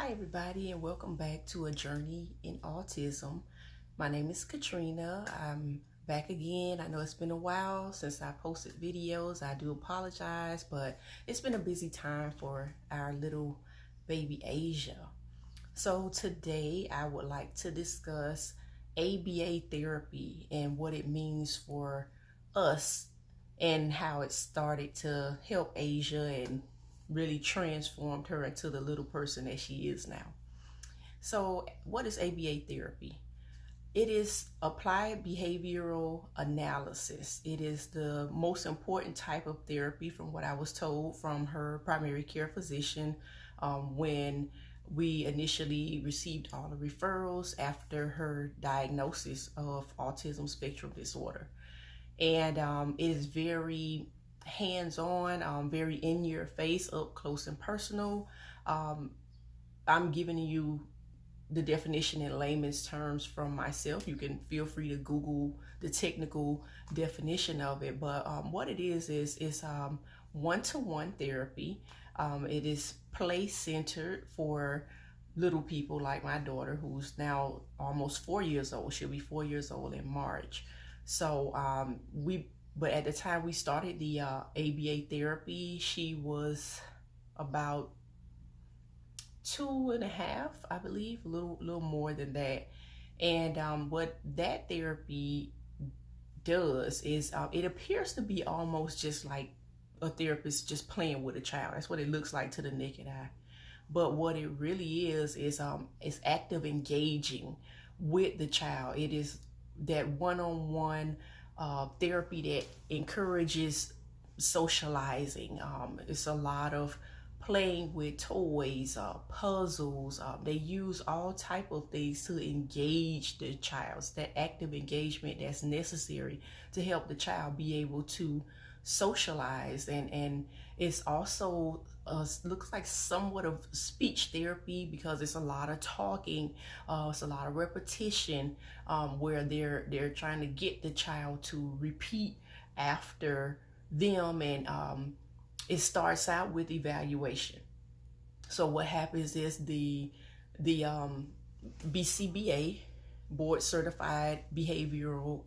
Hi, everybody, and welcome back to A Journey in Autism. My name is Katrina. I'm back again. I know it's been a while since I posted videos. I do apologize, but it's been a busy time for our little baby Asia. So today I would like to discuss ABA therapy and what it means for us and how it started to help Asia and really transformed her into the little person that she is now. So, what is ABA therapy? It is applied behavioral analysis. It is the most important type of therapy, from what I was told from her primary care physician when we initially received all the referrals after her diagnosis of autism spectrum disorder. And it is very hands-on, very in your face, up close and personal. I'm giving you the definition in layman's terms from myself. You can feel free to Google the technical definition of it, but what it is one-to-one therapy. It is play-centered for little people like my daughter, who's now almost 4 years old. She'll be 4 years old in March. So but at the time we started the ABA therapy, she was about 2.5, I believe, a little more than that. And what that therapy does is it appears to be almost just like a therapist just playing with a child. That's what it looks like to the naked eye. But what it really is active engaging with the child. It is that one-on-one therapy that encourages socializing. It's a lot of playing with toys, puzzles. They use all type of things to engage the child. It's that active engagement that's necessary to help the child be able to socialize. And it's also looks like somewhat of speech therapy, because it's a lot of talking, it's a lot of repetition, where they're trying to get the child to repeat after them. And it starts out with evaluation. So what happens is the BCBA, board certified behavioral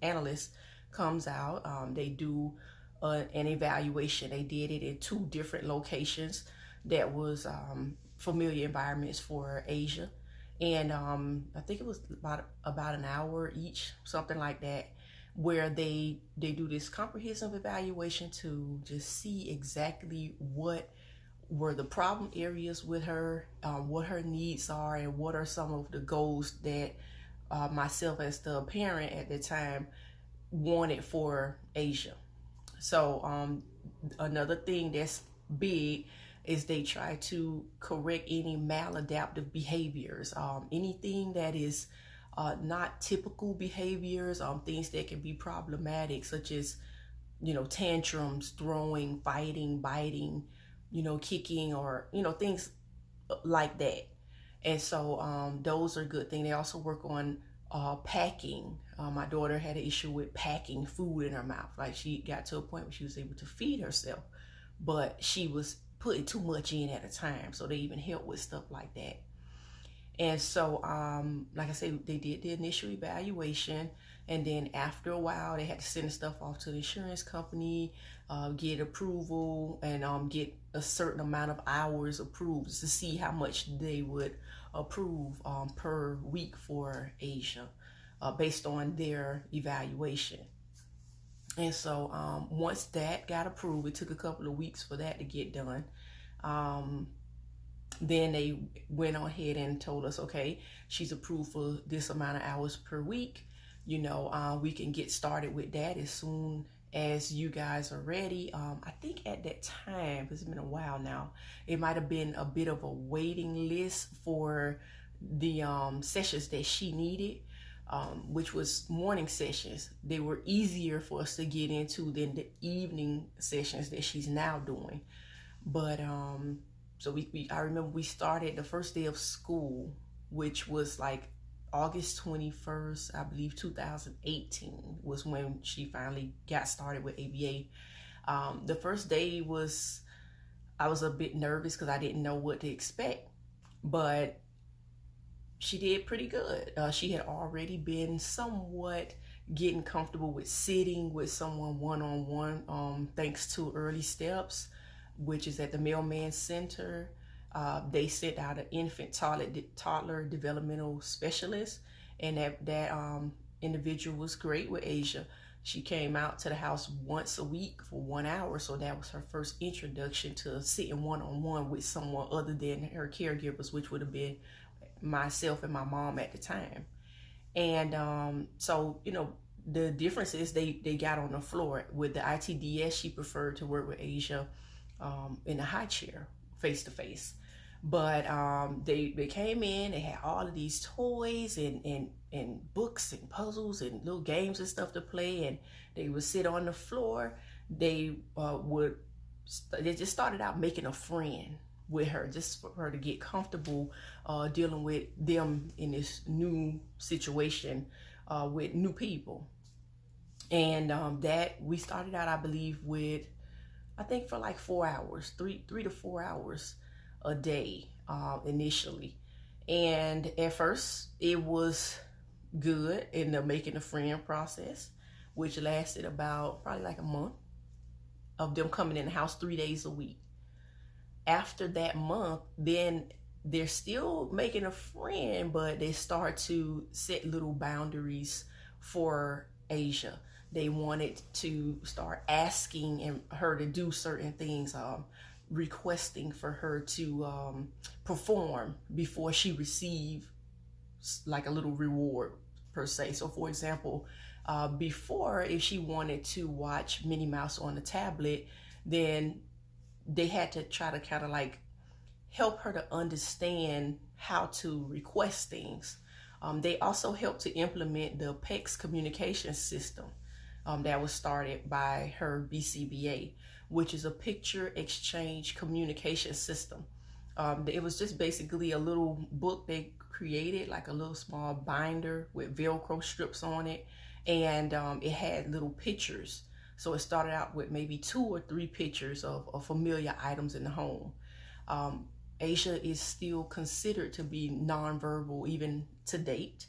analyst, comes out. They do an evaluation. They did it in 2 different locations that was familiar environments for Asia, and I think it was about an hour each, something like that, where they do this comprehensive evaluation to just see exactly what were the problem areas with her, what her needs are, and what are some of the goals that myself as the parent at the time wanted for Asia. So another thing that's big is they try to correct any maladaptive behaviors, anything that is not typical behaviors, things that can be problematic, such as, tantrums, throwing, fighting, biting, kicking, or, things like that. And so those are good things. They also work on packing. My daughter had an issue with packing food in her mouth. Like, she got to a point where she was able to feed herself, but she was putting too much in at a time. So they even help with stuff like that. And so, like I said, they did the initial evaluation, and then after a while, they had to send the stuff off to the insurance company, get approval, and get a certain amount of hours approved to see how much they would approve per week for Asia, based on their evaluation. And so once that got approved, it took a couple of weeks for that to get done. Then they went on ahead and told us, okay, she's approved for this amount of hours per week. We can get started with that as soon as you guys are ready. I think at that time, it's been a while now, it might have been a bit of a waiting list for the sessions that she needed, which was morning sessions. They were easier for us to get into than the evening sessions that she's now doing. But so I remember we started the first day of school, which was like August 21st, I believe, 2018 was when she finally got started with ABA. The first day I was a bit nervous because I didn't know what to expect. but she did pretty good. She had already been somewhat getting comfortable with sitting with someone one-on-one, thanks to Early Steps, which is at the Mailman Center. They sent out an infant toddler developmental specialist, and that individual was great with Asia. She came out to the house once a week for 1 hour, so that was her first introduction to sitting one-on-one with someone other than her caregivers, which would have been myself and my mom at the time. And so, you know, the difference is they got on the floor. With the ITDS, she preferred to work with Asia in a high chair, face to face. But they came in, they had all of these toys and books and puzzles and little games and stuff to play, and they would sit on the floor. They just started out making a friend with her, just for her to get comfortable dealing with them in this new situation with new people. And that we started out, I believe, with, I think, for like 4 hours, three to 4 hours a day initially. And at first it was good in the making a friend process, which lasted about probably like a month of them coming in the house 3 days a week. After that month, then they're still making a friend, but they start to set little boundaries for Asia. They wanted to start asking her to do certain things, requesting for her to perform before she received like a little reward per se. So for example, before, if she wanted to watch Minnie Mouse on the tablet, then they had to try to kind of like help her to understand how to request things. They also helped to implement the P.E.C.S communication system that was started by her BCBA, which is a picture exchange communication system. It was just basically a little book they created, like a little small binder with Velcro strips on it, and it had little pictures. So it started out with maybe 2 or 3 pictures of familiar items in the home. Asia is still considered to be nonverbal even to date.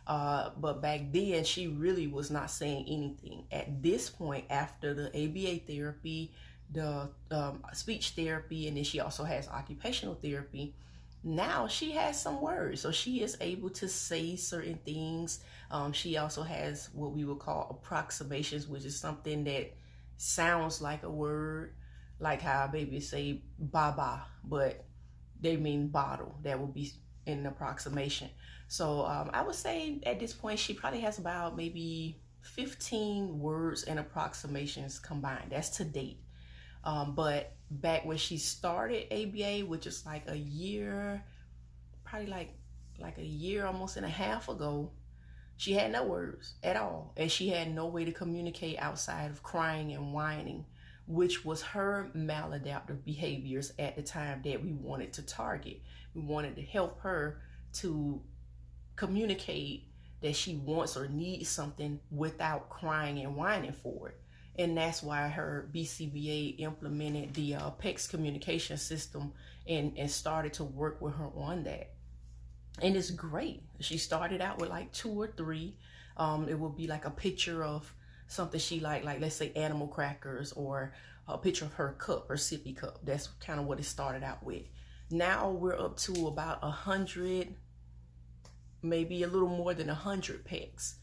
But back then, she really was not saying anything. At this point, after the ABA therapy, the speech therapy, and then she also has occupational therapy, now she has some words. So she is able to say certain things. She also has what we would call approximations, which is something that sounds like a word, like how babies say baba, but they mean bottle. That would be an approximation. So I would say at this point, she probably has about maybe 15 words and approximations combined. That's to date. But back when she started ABA, which is like a year, probably like a year, almost and a half ago, she had no words at all. And she had no way to communicate outside of crying and whining, which was her maladaptive behaviors at the time that we wanted to target. We wanted to help her to communicate that she wants or needs something without crying and whining for it. And that's why her BCBA implemented the P.E.C.S communication system and started to work with her on that. And it's great. She started out with like 2 or 3. It would be like a picture of something she like let's say animal crackers, or a picture of her cup, her sippy cup. That's kind of what it started out with. Now we're up to about 100, maybe a little more than 100 P.E.C.S.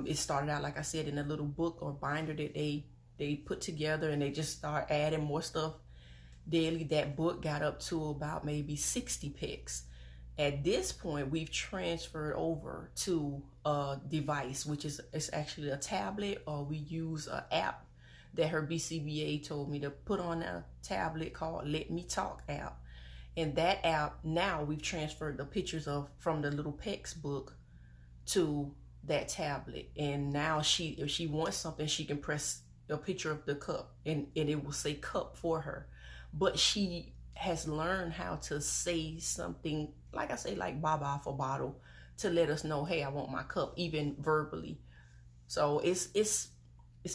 It started out, like I said, in a little book or binder that they put together, and they just start adding more stuff daily. That book got up to about maybe 60 P.E.C.S. At this point, we've transferred over to a device, which is it's actually a tablet, or we use an app that her BCBA told me to put on a tablet called Let Me Talk app. And that app, now we've transferred the pictures from the little P.E.C.S book to that tablet. And now if she wants something, she can press a picture of the cup and it will say cup for her. But she has learned how to say something, like I say, like baba for bottle, to let us know, hey, I want my cup, even verbally. So it's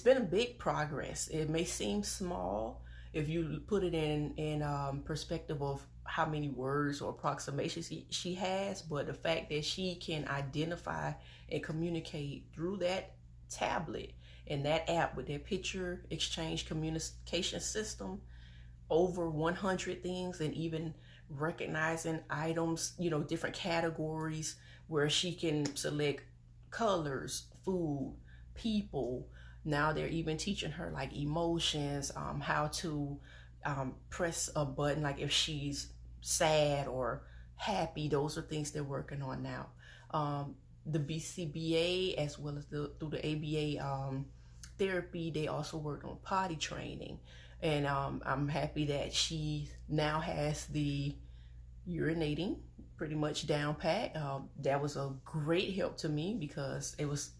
been a big progress. It may seem small. if you put it in perspective of how many words or approximations she has, but the fact that she can identify and communicate through that tablet and that app with that picture exchange communication system, over 100 things, and even recognizing items, different categories where she can select colors, food, people. Now they're even teaching her like emotions, how to press a button, like if she's sad or happy. Those are things they're working on now. The BCBA, as well as through the ABA therapy, they also work on potty training. And I'm happy that she now has the urinating pretty much down pat. That was a great help to me because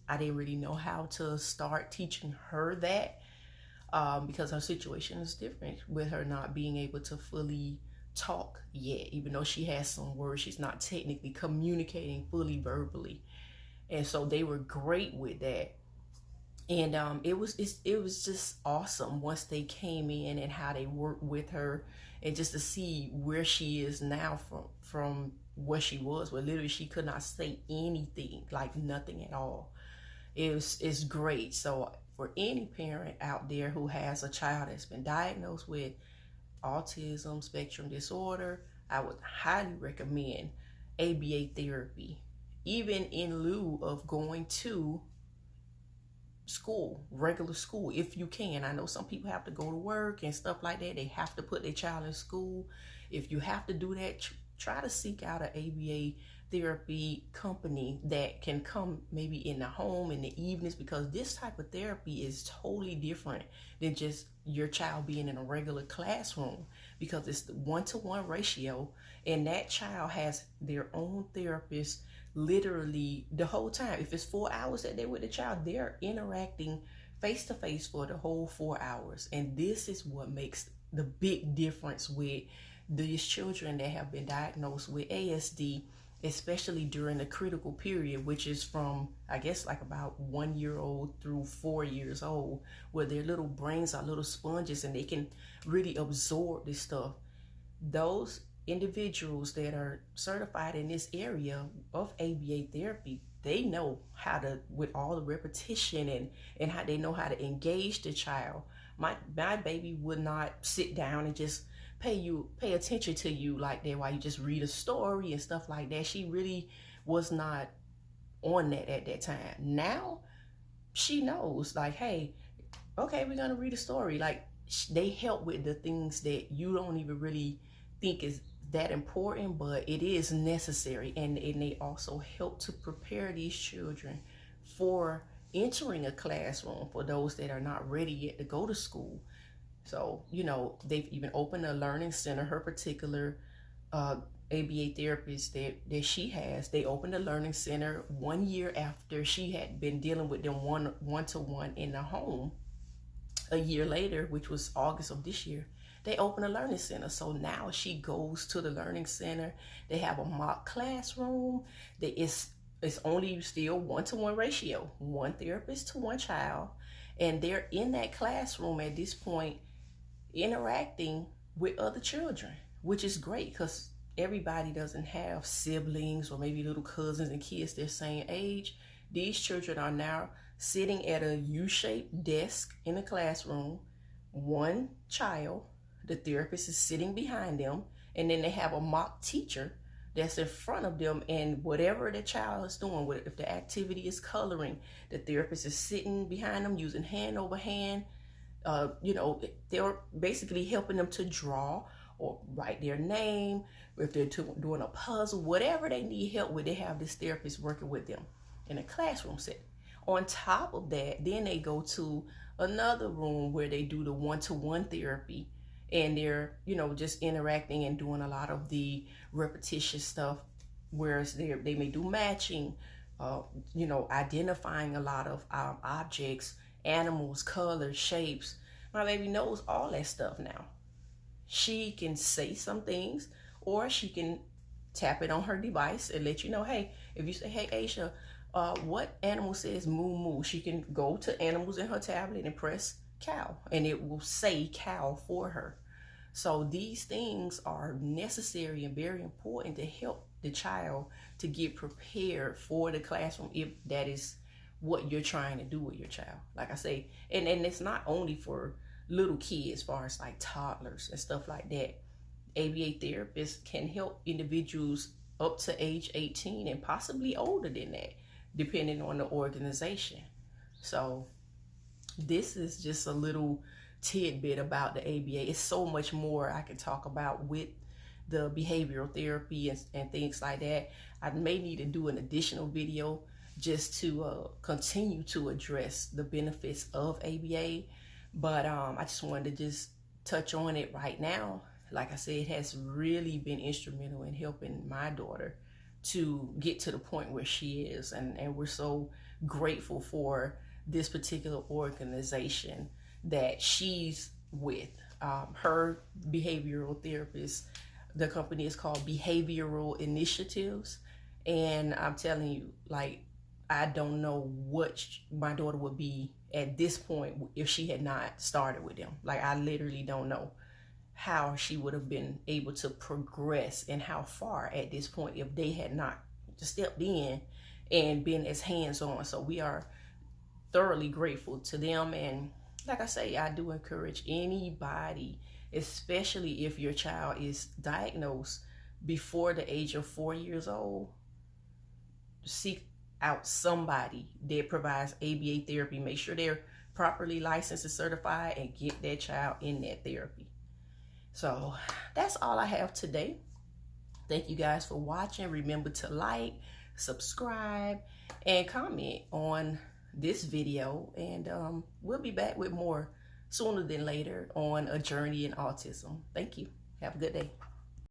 I didn't really know how to start teaching her that, because her situation is different with her not being able to fully talk yet. Even though she has some words, she's not technically communicating fully verbally. And so they were great with that. And it was just awesome once they came in and how they worked with her, and just to see where she is now from where she was, where literally she could not say anything, like nothing at all. It's great. So for any parent out there who has a child that's been diagnosed with autism spectrum disorder, I would highly recommend ABA therapy, even in lieu of going to school, regular school, if you can. I know some people have to go to work and stuff like that. They have to put their child in school. If you have to do that, try to seek out an ABA therapy company that can come maybe in the home in the evenings, because this type of therapy is totally different than just your child being in a regular classroom, because it's the 1-to-1 ratio, and that child has their own therapist literally the whole time. If it's 4 hours that they're with the child, they're interacting face to face for the whole 4 hours. And this is what makes the big difference with these children that have been diagnosed with ASD, especially during the critical period, which is from, I guess, like about 1 year old through 4 years old, where their little brains are little sponges and they can really absorb this stuff. Those individuals that are certified in this area of ABA therapy, they know how to, with all the repetition and how they know how to engage the child. My baby would not sit down and just pay attention to you like that while you just read a story and stuff like that. She really was not on that at that time. Now she knows, like, hey, okay, we're gonna read a story. Like, they help with the things that you don't even really think is that important, but it is necessary. And they also help to prepare these children for entering a classroom, for those that are not ready yet to go to school. So, they've even opened a learning center. Her particular ABA therapist that she has, they opened a learning center 1 year after she had been dealing with them one-to-one in the home. A year later, which was August of this year, they opened a learning center. So now she goes to the learning center. They have a mock classroom. It's only still 1-to-1 ratio, one therapist to one child. And they're in that classroom at this point interacting with other children, which is great because everybody doesn't have siblings or maybe little cousins and kids their same age. These children are now sitting at a U-shaped desk in a classroom, one child, the therapist is sitting behind them, and then they have a mock teacher that's in front of them, and whatever the child is doing, if the activity is coloring, the therapist is sitting behind them using hand over hand. They're basically helping them to draw or write their name. If they're doing a puzzle, whatever they need help with, they have this therapist working with them in a classroom setting. On top of that, then they go to another room where they do the 1-to-1 therapy, and they're, just interacting and doing a lot of the repetitious stuff, whereas they may do matching, identifying a lot of objects, animals, colors, shapes. My baby knows all that stuff now. She can say some things, or she can tap it on her device and let you know, hey, if you say, hey, Aisha, what animal says moo moo? She can go to animals in her tablet and press cow, and it will say cow for her. So these things are necessary and very important to help the child to get prepared for the classroom, if that is what you're trying to do with your child. Like I say, and it's not only for little kids, as far as like toddlers and stuff like that. ABA therapists can help individuals up to age 18 and possibly older than that, depending on the organization. So this is just a little tidbit about the ABA. It's so much more I can talk about with the behavioral therapy and things like that. I may need to do an additional video just to continue to address the benefits of ABA. But I just wanted to just touch on it right now. Like I said, it has really been instrumental in helping my daughter to get to the point where she is. And we're so grateful for this particular organization that she's with. Her behavioral therapist, the company is called Behavioral Initiatives. And I'm telling you, like, I don't know what my daughter would be at this point if she had not started with them. Like, I literally don't know how she would have been able to progress and how far at this point if they had not stepped in and been as hands-on. So we are thoroughly grateful to them. And like I say, I do encourage anybody, especially if your child is diagnosed before the age of 4 years old, seek out somebody that provides ABA therapy. Make sure they're properly licensed and certified, and get that child in that therapy. So that's all I have today. Thank you guys for watching. Remember to like, subscribe, and comment on this video. And we'll be back with more sooner than later on a journey in autism. Thank you. Have a good day.